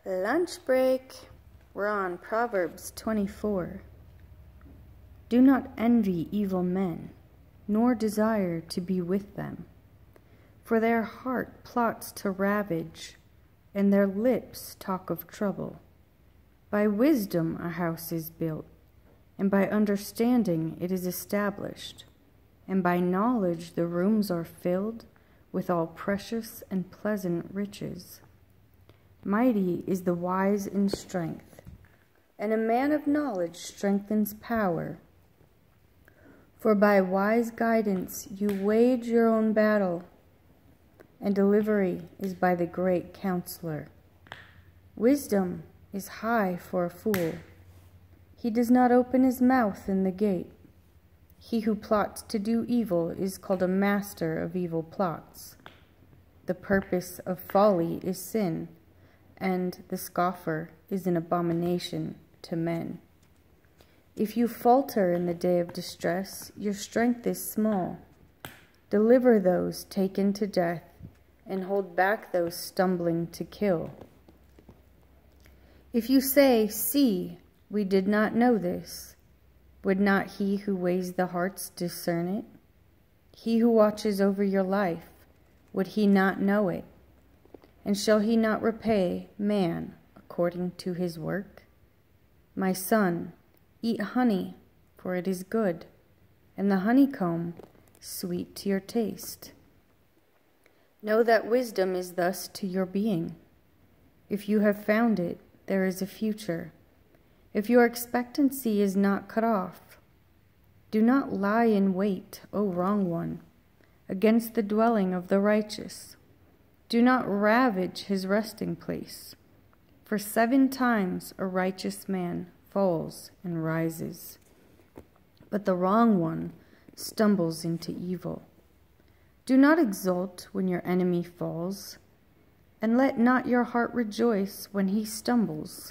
Lunch break. We're on Proverbs 24. Do not envy evil men, nor desire to be with them. For their heart plots to ravage, and their lips talk of trouble. By wisdom a house is built, and by understanding it is established, and by knowledge the rooms are filled with all precious and pleasant riches. Mighty is the wise in strength, and a man of knowledge strengthens power. For by wise guidance you wage your own battle, and delivery is by the great counselor. Wisdom is high for a fool. He does not open his mouth in the gate. He who plots to do evil is called a master of evil plots. The purpose of folly is sin, and the scoffer is an abomination to men. If you falter in the day of distress, your strength is small. Deliver those taken to death, and hold back those stumbling to kill. If you say, "See, we did not know this," would not he who weighs the hearts discern it? He who watches over your life, would he not know it? And shall he not repay man according to his work? My son, eat honey, for it is good, and the honeycomb sweet to your taste. Know that wisdom is thus to your being. If you have found it, there is a future. If your expectancy is not cut off, do not lie in wait, O wrong one, against the dwelling of the righteous. Do not ravage his resting place, for 7 times a righteous man falls and rises, but the wrong one stumbles into evil. Do not exult when your enemy falls, and let not your heart rejoice when he stumbles,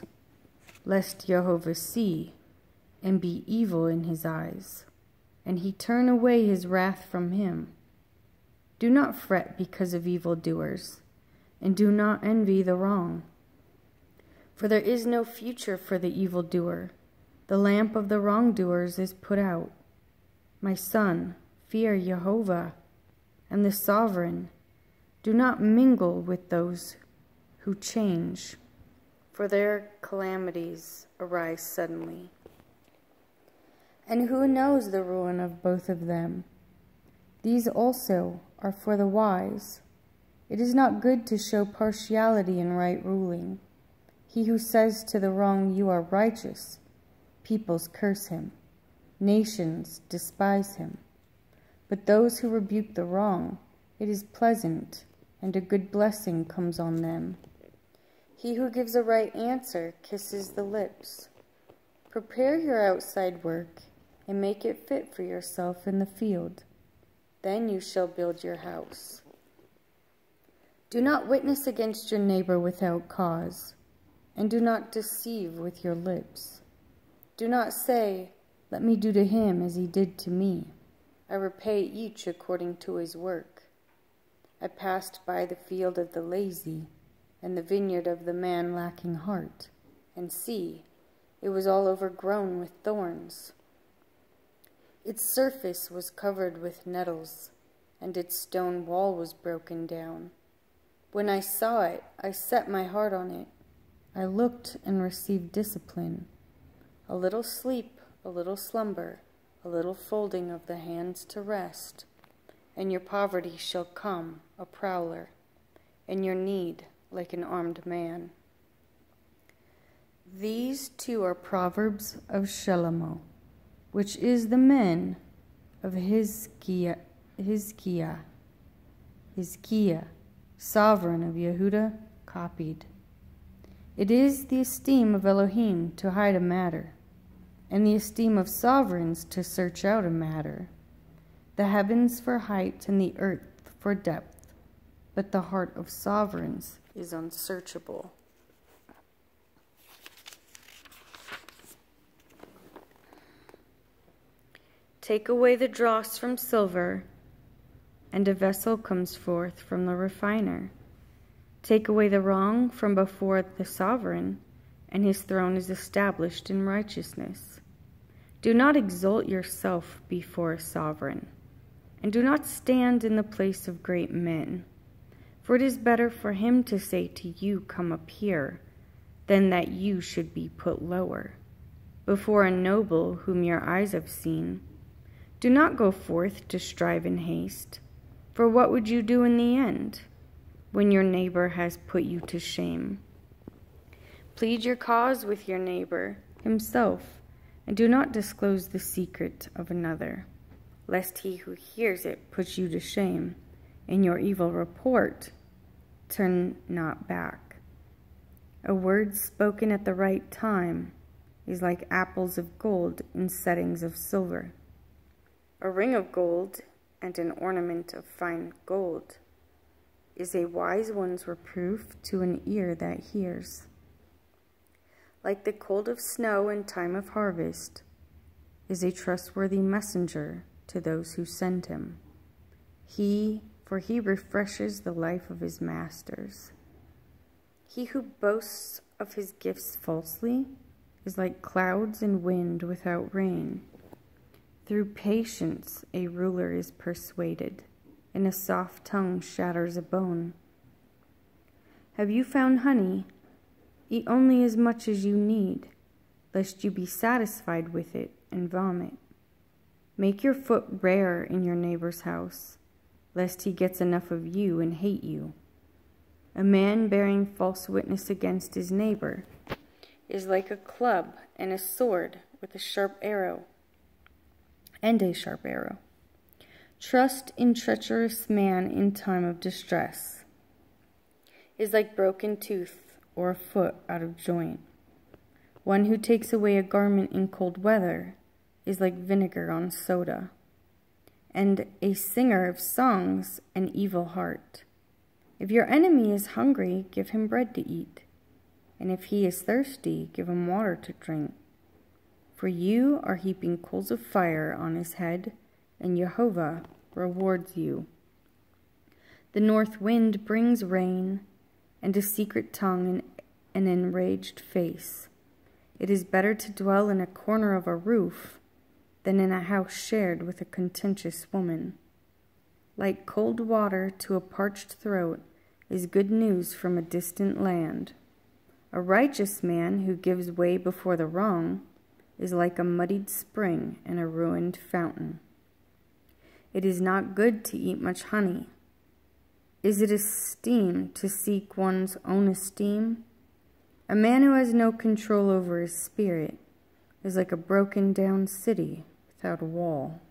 lest Jehovah see and be evil in his eyes, and he turn away his wrath from him. Do not fret because of evildoers, and do not envy the wrong. For there is no future for the evildoer. The lamp of the wrongdoers is put out. My son, fear Jehovah and the sovereign. Do not mingle with those who change, for their calamities arise suddenly. And who knows the ruin of both of them? These also are for the wise. It is not good to show partiality in right ruling. He who says to the wrong, "You are righteous," peoples curse him. Nations despise him. But those who rebuke the wrong, it is pleasant, and a good blessing comes on them. He who gives a right answer kisses the lips. Prepare your outside work, and make it fit for yourself in the field. Then you shall build your house. Do not witness against your neighbor without cause, and do not deceive with your lips. Do not say, "Let me do to him as he did to me. I repay each according to his work." I passed by the field of the lazy, and the vineyard of the man lacking heart, and see, it was all overgrown with thorns. Its surface was covered with nettles, and its stone wall was broken down. When I saw it, I set my heart on it. I looked and received discipline. A little sleep, a little slumber, a little folding of the hands to rest, and your poverty shall come, a prowler, and your need like an armed man. These 2 are proverbs of Shlomo, which is the men of Hizkiah, sovereign of Yehuda, copied. It is the esteem of Elohim to hide a matter, and the esteem of sovereigns to search out a matter. The heavens for height and the earth for depth, but the heart of sovereigns is unsearchable. Take away the dross from silver, and a vessel comes forth from the refiner. Take away the wrong from before the sovereign, and his throne is established in righteousness. Do not exalt yourself before a sovereign, and do not stand in the place of great men. For it is better for him to say to you, "Come up here," than that you should be put lower. Before a noble whom your eyes have seen, do not go forth to strive in haste. For what would you do in the end, when your neighbor has put you to shame? Plead your cause with your neighbor himself, and do not disclose the secret of another, lest he who hears it put you to shame. In your evil report, turn not back. A word spoken at the right time is like apples of gold in settings of silver. A ring of gold and an ornament of fine gold is a wise one's reproof to an ear that hears. Like the cold of snow in time of harvest is a trustworthy messenger to those who send him. For he refreshes the life of his masters. He who boasts of his gifts falsely is like clouds and wind without rain. Through patience a ruler is persuaded, and a soft tongue shatters a bone. Have you found honey? Eat only as much as you need, lest you be satisfied with it and vomit. Make your foot rare in your neighbor's house, lest he gets enough of you and hate you. A man bearing false witness against his neighbor is like a club and a sword with a sharp arrow. Trust in treacherous man in time of distress is like broken tooth or a foot out of joint. One who takes away a garment in cold weather is like vinegar on soda. And a singer of songs an evil heart. If your enemy is hungry, give him bread to eat, and if he is thirsty, give him water to drink. For you are heaping coals of fire on his head, and Jehovah rewards you. The north wind brings rain, and a secret tongue and an enraged face. It is better to dwell in a corner of a roof than in a house shared with a contentious woman. Like cold water to a parched throat is good news from a distant land. A righteous man who gives way before the wrong is like a muddied spring and a ruined fountain. It is not good to eat much honey. Is it esteem to seek one's own esteem? A man who has no control over his spirit is like a broken down city without a wall.